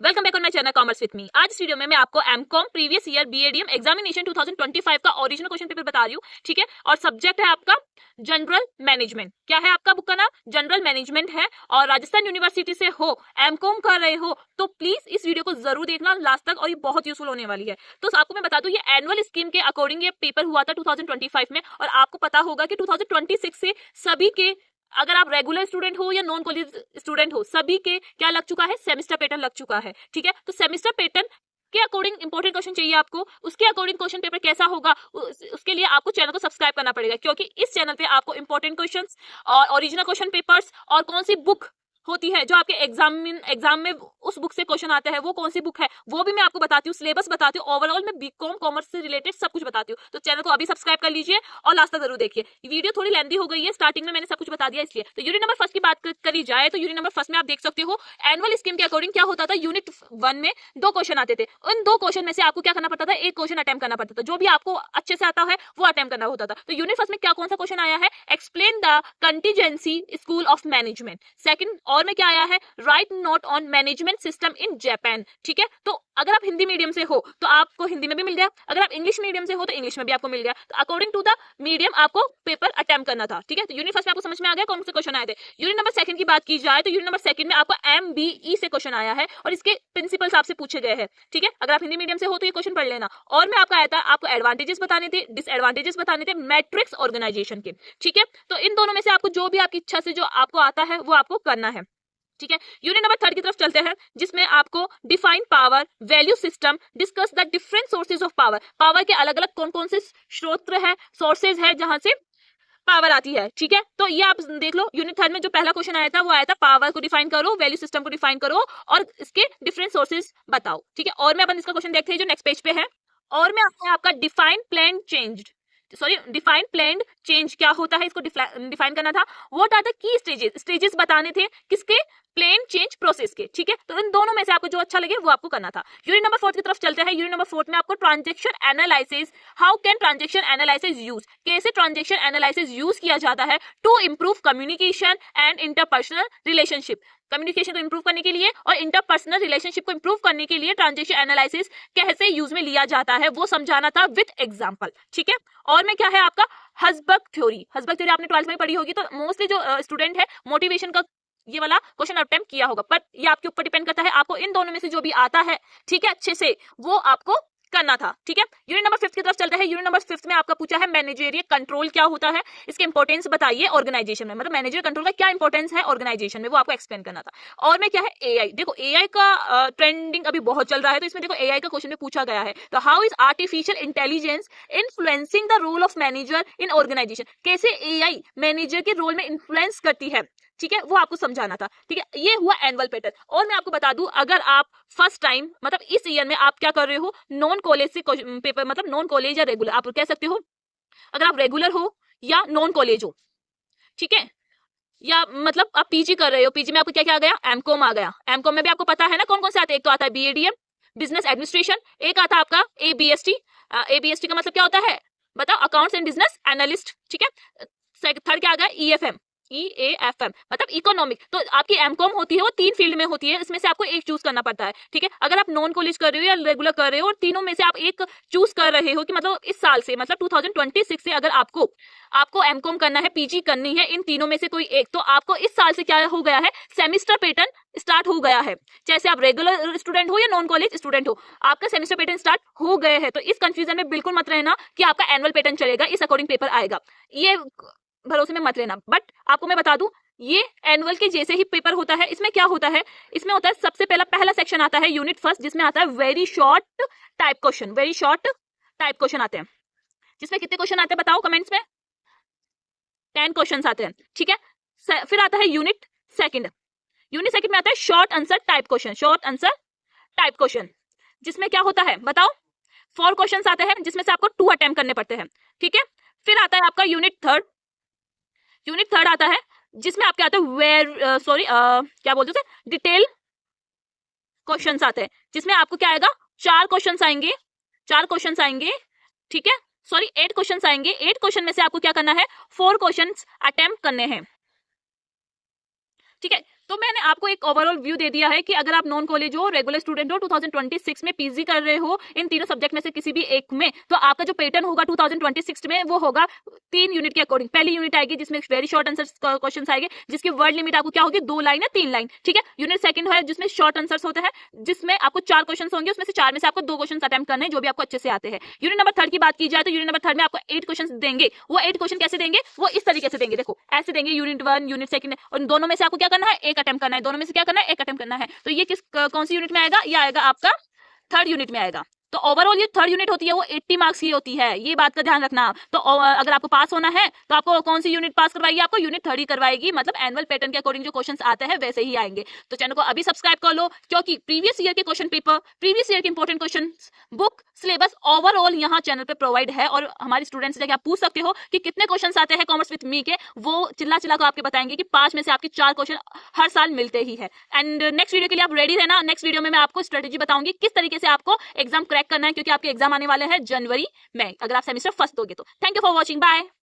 Welcome back on my channel commerce with me. आज इस video में मैं आपको MCom previous year BADM examination 2025 का ओरिजिनल क्वेश्चन पेपर बता रही हूँ, ठीक है। और सब्जेक्ट है आपका जनरल मैनेजमेंट। क्या है आपका बुक का नाम? जनरल मैनेजमेंट है। और राजस्थान यूनिवर्सिटी से हो, एमकॉम कर रहे हो तो प्लीज इस वीडियो को जरूर देखना लास्ट तक, और ये बहुत यूजफुल होने वाली है। तो आपको मैं बता दूं, ये एनुअल स्कीम के अकॉर्डिंग ये पेपर हुआ था 2025 में, और आपको पता होगा कि 2026 से सभी के, अगर आप रेगुलर स्टूडेंट हो या नॉन कॉलेज स्टूडेंट हो, सभी के क्या लग चुका है? सेमेस्टर पैटर्न लग चुका है, ठीक है। तो सेमेस्टर पैटर्न के अकॉर्डिंग इंपॉर्टेंट क्वेश्चन चाहिए आपको, उसके अकॉर्डिंग क्वेश्चन पेपर कैसा होगा उसके लिए आपको चैनल को सब्सक्राइब करना पड़ेगा, क्योंकि इस चैनल पे आपको इंपॉर्टेंट क्वेश्चंस और ओरिजिनल क्वेश्चन पेपर्स और कौन सी बुक होती है जो आपके एग्जाम में उस बुक से क्वेश्चन आता है, वो कौन सी बुक है वो भी मैं आपको बताती हूँ, सिलेबस बताती हूँ, ओवरऑल मैं बीकॉम कॉमर्स से रिलेटेड सब कुछ बताती हूँ। तो चैनल को अभी सब्सक्राइब कर लीजिए और लास्ट तक जरूर देखिए। वीडियो थोड़ी लेंथी हो गई है, स्टार्टिंग में मैंने सब कुछ बता दिया इसलिए। तो यूनिट नंबर फर्स्ट की बात करी जाए तो यूनिट नंबर फर्स्ट में आप देख सकते हो एनुअल स्कीम के अकॉर्डिंग क्या होता था। यूनिट 1 में 2 क्वेश्चन आते थे, उन 2 क्वेश्चन में से आपको क्या करना पड़ता था? एक क्वेश्चन अटेम्प्ट करना पड़ता था, जो भी आपको अच्छे से आता है वो अटेम्प्ट करना होता था। तो यूनिट फर्स्ट में क्या कौन सा क्वेश्चन आया है? Explain the contingency school of management. Second और में क्या आया है? Right note on management system in Japan, ठीक है। तो अगर आप हिंदी मीडियम से हो तो आपको हिंदी में भी मिल गया, अगर आप इंग्लिश मीडियम से हो तो इंग्लिश में भी आपको मिल गया। तो अकॉर्डिंग टू द मीडियम आपको पेपर अटेम्प्ट करना था, ठीक है। तो यूनिट फर्स्ट में आपको समझ में आ गया कौन से क्वेश्चन आए थे। यूनिट नंबर सेकंड की बात की जाए तो यूनिट नंबर सेकंड में आपको MBE से क्वेश्चन आया है और इसके प्रिंसिपल्स आपसे पूछे गए हैं, ठीक है। अगर आप हिंदी मीडियम से हो तो ये क्वेश्चन पढ़ लेना। और में आपका आया था, आपको एडवांटेजेस बताने थे, डिसएडवांटेजेस बताने थे मैट्रिक्स ऑर्गेनाइजेशन के, ठीक है। तो इन दोनों में से आपको जो भी आपकी इच्छा से जो आपको आता है वो आपको करना है, ठीक है। यूनिट नंबर 3 की तरफ चलते हैं, जिसमें आपको define power, value system, discuss the different sources of power. Power के अलग अलग कौन कौन से स्रोत है, सोर्सेज है जहां से पावर आती है, ठीक है। तो ये आप देख लो, यूनिट 3 में जो पहला क्वेश्चन आया था वो आया था पावर को डिफाइन करो, वैल्यू सिस्टम को डिफाइन करो और इसके डिफरेंट सोर्सेज बताओ, ठीक है। और में अपन इसका क्वेश्चन देखते हैं जो नेक्स्ट पेज पे है। और में आता है आपका define plan change, sorry define plan change क्या होता है, इसको डिफाइन करना था। What are the key stages बताने थे किसके? प्लेन चेंज प्रोसेस के, ठीक है। तो इन दोनों में से आपको जो अच्छा लगे वो आपको करना था। यूनिट नंबर 4 की तरफ चलते हैं। यूनिट नंबर 4 में आपको transaction analysis, how can transaction analysis use, कैसे ट्रांजैक्शन एनालिसिस यूज किया जाता है to improve communication and interpersonal relationship. Communication को इंप्रूव करने के लिए और इंटरपर्सनल रिलेशनशिप को इंप्रूव करने के लिए ट्रांजैक्शन एनालिसिस कैसे यूज में लिया जाता है वो समझाना था विद एग्जांपल, ठीक है। और में क्या है आपका? हसबर्ग थ्योरी। हसबर्ग थ्योरी आपने 12th में पढ़ी होगी, तो मोस्टली जो स्टूडेंट है मोटिवेशन का ये वाला क्वेश्चन अटेम्प्ट किया होगा, पर ये आपके ऊपर डिपेंड करता है, आपको इन दोनों में से जो भी आता है, ठीक है, अच्छे से वो आपको करना था, ठीक है। यूनिट नंबर 5 की तरफ चलते हैं। यूनिट नंबर 5 में आपका पूछा है मैनेजरियल कंट्रोल क्या होता है, इसके इंपॉर्टेंस बताइए ऑर्गेनाइजेशन में, मतलब मैनेजरियल कंट्रोल का क्या इंपॉर्टेंस है ऑर्गेनाइजेशन में, वो आपको एक्सप्लेन करना था। और में क्या है? एआई। देखो एआई का ट्रेंडिंग अभी बहुत चल रहा है, तो इसमें देखो एआई का क्वेश्चन में पूछा गया है, तो how is artificial intelligence influencing the role of manager in organisation. कैसे एआई मैनेजर के रोल में इन्फ्लुएंस करती है, ठीक है, वो आपको समझाना था, ठीक है। ये हुआ एनुअल पैटर्न। और मैं आपको बता दूं, अगर आप फर्स्ट टाइम मतलब इस ईयर में आप क्या कर रहे हो, नॉन कॉलेज से पेपर, मतलब नॉन कॉलेज या रेगुलर आप कह सकते हो, अगर आप रेगुलर हो या नॉन कॉलेज हो, ठीक है, या मतलब आप पीजी कर रहे हो, पीजी में आपको क्या क्या आ गया? एमकॉम आ गया। एमकॉम में भी आपको पता है ना कौन कौन से आते हैं, एक तो आता है बीएडीएम बिजनेस एडमिनिस्ट्रेशन, एक आता है आपका एबीएसटी। एबीएसटी का मतलब क्या होता है बताओ? अकाउंट्स एंड बिजनेस एनालिस्ट, ठीक है। थर्ड क्या आ गया? ईएफएम, EAFM मतलब इकोनॉमिक। तो आपकी एमकॉम होती है वो 3 फील्ड में होती है, इसमें से आपको एक चूज करना पड़ता है, ठीक है। अगर आप नॉन कॉलेज कर रहे हो या रेगुलर कर रहे हो और तीनों में से आप एक चूज कर रहे हो कि मतलब इस साल से, मतलब 2026 से अगर आपको एमकॉम करना है, पीजी करनी है, इन तीनों में से कोई एक, तो आपको इस साल से क्या हो गया है? सेमेस्टर पैटर्न स्टार्ट हो गया है। चाहे आप रेगुलर स्टूडेंट हो या नॉन कॉलेज स्टूडेंट हो, आपका सेमेस्टर पैटर्न स्टार्ट हो गए हैं। तो इस कंफ्यूजन में बिल्कुल मत रहना कि आपका एनुअल पैटर्न चलेगा, इस अकॉर्डिंग पेपर आएगा, ये भरोसे में मत लेना। बट आपको मैं बता दूं, ये एनुअल के जैसे ही पेपर होता है। इसमें क्या होता है? इसमें होता है सबसे पहला सेक्शन आता है यूनिट फर्स्ट, जिसमें आता है very short type question. Very short type question आते हैं, जिसमें कितने क्वेश्चन आते हैं बताओ कमेंट्स में? 10 क्वेश्चन आते हैं, ठीक है। फिर आता है यूनिट सेकंड। यूनिट सेकंड में आता है short answer type question, short answer type question, जिसमें क्या होता है बताओ? 4 क्वेश्चन आते हैं, जिसमें से आपको 2 अटेम्प्ट करने पड़ते हैं, ठीक है। फिर आता है आपका यूनिट थर्ड। यूनिट थर्ड आता है जिसमें आपके आते हैं क्या बोलते हैं, डिटेल क्वेश्चंस आते हैं, जिसमें आपको क्या आएगा? 4 क्वेश्चंस आएंगे, 4 क्वेश्चंस आएंगे, ठीक है। 8 क्वेश्चंस आएंगे। 8 क्वेश्चन में से आपको क्या करना है? 4 क्वेश्चंस अटेम्प्ट करने हैं, ठीक है। तो मैंने आपको एक ओवरऑल व्यू दे दिया है कि अगर आप नॉन कॉलेज हो, रेगुलर स्टूडेंट हो, 2026 में पीजी कर रहे हो इन तीनों सब्जेक्ट में से किसी भी एक में, तो आपका जो पैटर्न होगा 2026 में वो होगा 3 यूनिट के अकॉर्डिंग। पहली यूनिट आएगी जिसमें वेरी शॉर्ट आंसर्स क्वेश्चंस आएंगे, जिसकी वर्ड लिमिट आपको क्या होगी, 2 लाइन या 3 लाइन, ठीक है। यूनिट सेकंड है जिसमें शॉर्ट आंसर्स होते हैं, जिसमें आपको 4 क्वेश्चंस होंगे, उसमें से 4 में से आपको 2 क्वेश्चंस अटेम्प्ट करने हैं जो भी आपको अच्छे से आते हैं। यूनिट नंबर 3 की बात की जाए तो यूनिट नंबर 3 में आपको 8 क्वेश्चंस देंगे। वो 8 क्वेश्चन कैसे देंगे, वो इस तरीके से देंगे, देखो ऐसे देंगे, यूनिट 1 यूनिट सेकंड, और दोनों में से आपको क्या करना है, एक अटेम्प्ट करना है। दोनों में से क्या करना है, एक अटेम्प्ट करना है। तो ये कौन सी यूनिट में आएगा, ये आएगा आपका 3rd यूनिट में आएगा। तो ओवरऑल ये 3rd यूनिट होती है वो 80 मार्क्स की होती है, ये बात का ध्यान रखना। तो अगर आपको पास होना है तो आपको कौन सी यूनिट पास करवाएगी, आपको यूनिट 3rd ही करवाएगी, मतलब एनुअल पैटर्न के अकॉर्डिंग जो क्वेश्चंस आते हैं वैसे ही आएंगे। तो चैनल को अभी सब्सक्राइब कर लो, क्योंकि प्रीवियस ईयर के क्वेश्चन पेपर, प्रीवियस ईयर के important question, book, syllabus overall यहाँ चैनल पे प्रोवाइड है। और हमारी स्टूडेंट्स से आप पूछ सकते हो कि कितने क्वेश्चन आते हैं कॉमर्स विद मी के, वो चिल्ला चिल्ला को आपके बताएंगे कि 5 में से आपके 4 क्वेश्चन हर साल मिलते ही है। एंड नेक्स्ट वीडियो के लिए आप रेडी रहना। नेक्स्ट वीडियो में मैं आपको स्ट्रेटेजी बताऊंगी किस तरीके से आपको एग्जाम क्रैक करना है, क्योंकि आपके एग्जाम आने वाले हैं जनवरी में, अगर आप सेमेस्टर फर्स्ट दोगे तो। Thank you for watching, bye.